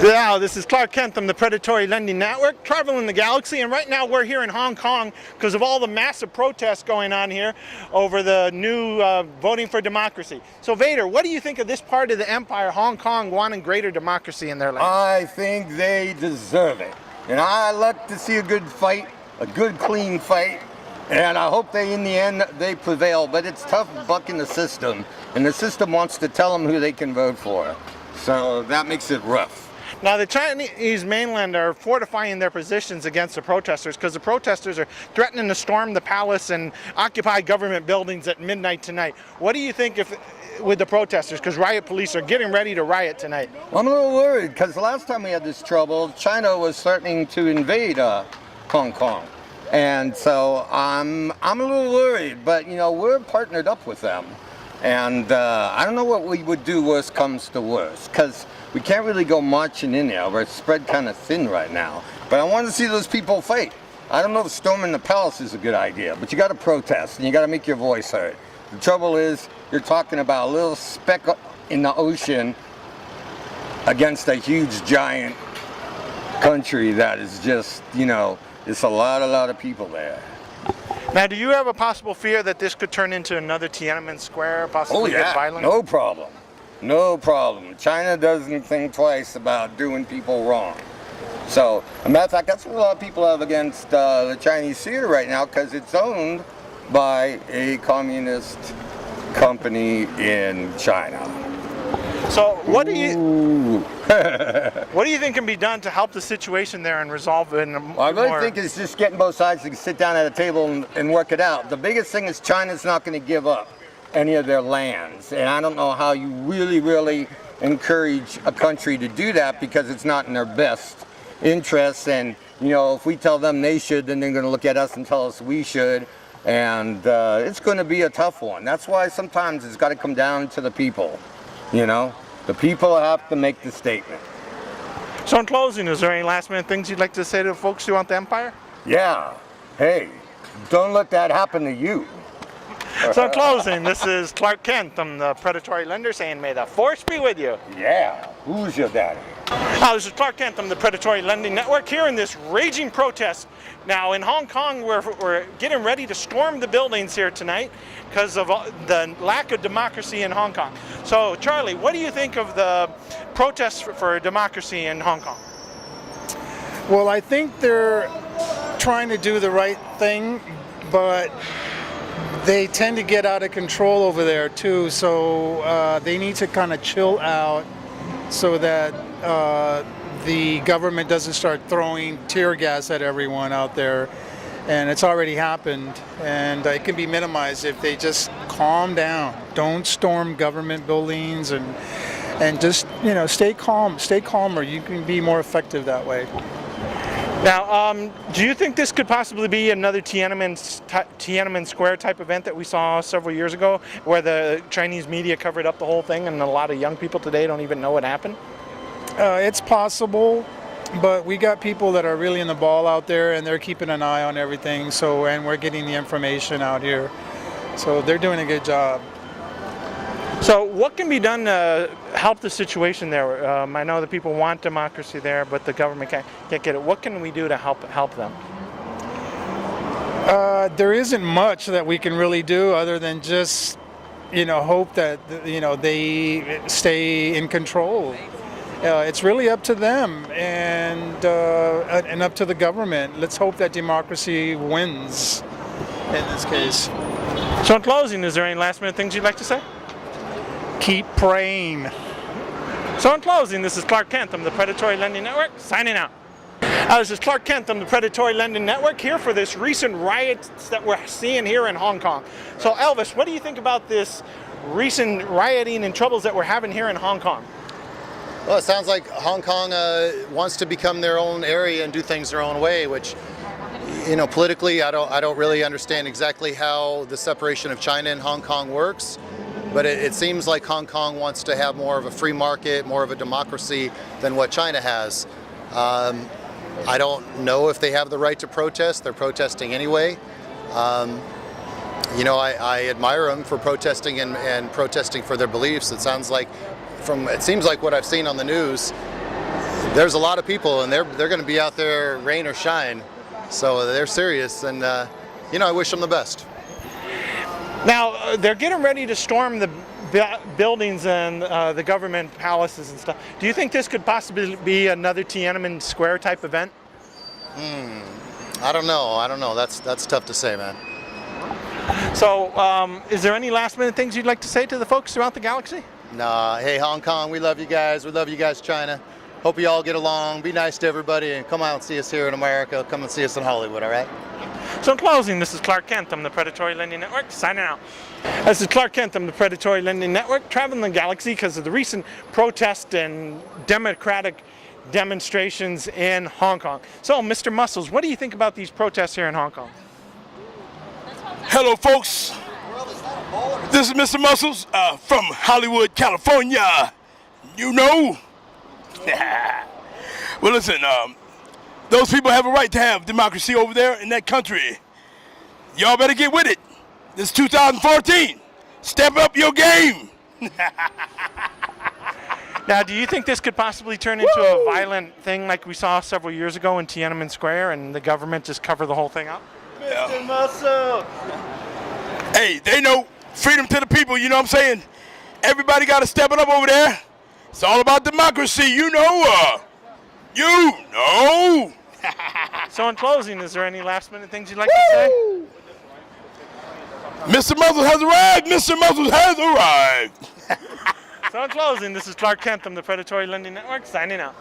Yeah, this is Clark Kent from the Predatory Lending Network, traveling the galaxy, and right now we're here in Hong Kong because of all the massive protests going on here over the new voting for democracy. So Vader, what do you think of this part of the empire, Hong Kong, wanting greater democracy in their land? I think they deserve it. And I like to see a good fight, a good clean fight, and I hope in the end they prevail, but it's tough bucking the system, and the system wants to tell them who they can vote for. So that makes it rough. Now the Chinese mainland are fortifying their positions against the protesters because the protesters are threatening to storm the palace and occupy government buildings at midnight tonight. What do you think with the protesters, because riot police are getting ready to riot tonight? Well, I'm a little worried because the last time we had this trouble, China was threatening to invade Hong Kong. And so I'm a little worried, but you know, we're partnered up with them. And I don't know what we would do worst comes to worst, because we can't really go marching in there. We're spread kind of thin right now. But I want to see those people fight. I don't know if storming the palace is a good idea, but you got to protest and you got to make your voice heard. The trouble is, you're talking about a little speck in the ocean against a huge giant country that is just, you know, it's a lot of people there. Now, do you have a possible fear that this could turn into another Tiananmen Square, possibly get violent? No problem. No problem. China doesn't think twice about doing people wrong. So, as a matter of fact, that's what a lot of people have against the Chinese theater right now, because it's owned by a communist company in China. So, what do you think can be done to help the situation there and resolve it? I really think it's just getting both sides to sit down at a table and work it out. The biggest thing is China's not going to give up any of their lands, and I don't know how you really encourage a country to do that, because it's not in their best interests. And you know, if we tell them they should, then they're going to look at us and tell us we should, and it's going to be a tough one. That's why sometimes it's got to come down to the people. You know, the people have to make the statement. So in closing, is there any last minute things you'd like to say to the folks who want the empire? Yeah, hey, don't let that happen to you. So in closing, this is Clark Kent from the Predatory Lender saying, may the force be with you. Yeah, who's your daddy? This is Clark Kent from the Predatory Lending Network here in this raging protest. Now in Hong Kong, we're getting ready to storm the buildings here tonight because of the lack of democracy in Hong Kong. So Charlie, what do you think of the protests for democracy in Hong Kong? Well, I think they're trying to do the right thing, but they tend to get out of control over there too, so they need to kind of chill out so that the government doesn't start throwing tear gas at everyone out there. And it's already happened, and it can be minimized if they just calm down. Don't storm government buildings, and just, you know, stay calm, stay calmer. You can be more effective that way. Now, do you think this could possibly be another Tiananmen Square type event that we saw several years ago, where the Chinese media covered up the whole thing and a lot of young people today don't even know what happened? It's possible, but we got people that are really in the ball out there, and they're keeping an eye on everything. So, and we're getting the information out here. So they're doing a good job. So what can be done to help the situation there? I know that people want democracy there, but the government can't get it. What can we do to help them? There isn't much that we can really do other than just, you know, hope that, you know, they stay in control. It's really up to them and up to the government. Let's hope that democracy wins in this case. So in closing, is there any last minute things you'd like to say? Keep praying. So in closing, this is Clark Kent from the Predatory Lending Network, signing out. This is Clark Kent from the Predatory Lending Network here for this recent riots that we're seeing here in Hong Kong. So Elvis, what do you think about this recent rioting and troubles that we're having here in Hong Kong? Well, it sounds like Hong Kong wants to become their own area and do things their own way, which, you know, politically, I don't really understand exactly how the separation of China and Hong Kong works. But it seems like Hong Kong wants to have more of a free market, more of a democracy than what China has. I don't know if they have the right to protest. They're protesting anyway. You know, I admire them for protesting and protesting for their beliefs. It seems like what I've seen on the news, there's a lot of people, and they're going to be out there rain or shine. So they're serious, and I wish them the best. Now, they're getting ready to storm the buildings and the government palaces and stuff. Do you think this could possibly be another Tiananmen Square type event? I don't know. That's tough to say, man. So, is there any last minute things you'd like to say to the folks throughout the galaxy? Nah, hey, Hong Kong, we love you guys. We love you guys, China. Hope you all get along. Be nice to everybody, and come out and see us here in America. Come and see us in Hollywood, all right? So in closing, this is Clark Kent. I'm the Predatory Lending Network, signing out. This is Clark Kent. I'm the Predatory Lending Network, traveling the galaxy because of the recent protest and democratic demonstrations in Hong Kong. So, Mr. Muscles, what do you think about these protests here in Hong Kong? Hello, folks. This is Mr. Muscles from Hollywood, California. You know. Well, listen, those people have a right to have democracy over there in that country. Y'all better get with it. This is 2014. Step up your game. Now, do you think this could possibly turn into a violent thing like we saw several years ago in Tiananmen Square and the government just cover the whole thing up? Mr. Muscle. Hey, they know freedom to the people, you know what I'm saying? Everybody got to step it up over there. It's all about democracy, you know. So in closing, is there any last minute things you'd like to say? Mr. Muscles has arrived. Mr. Muscles has arrived. So in closing, this is Clark Kent. I'm the Predatory Lending Network, signing out.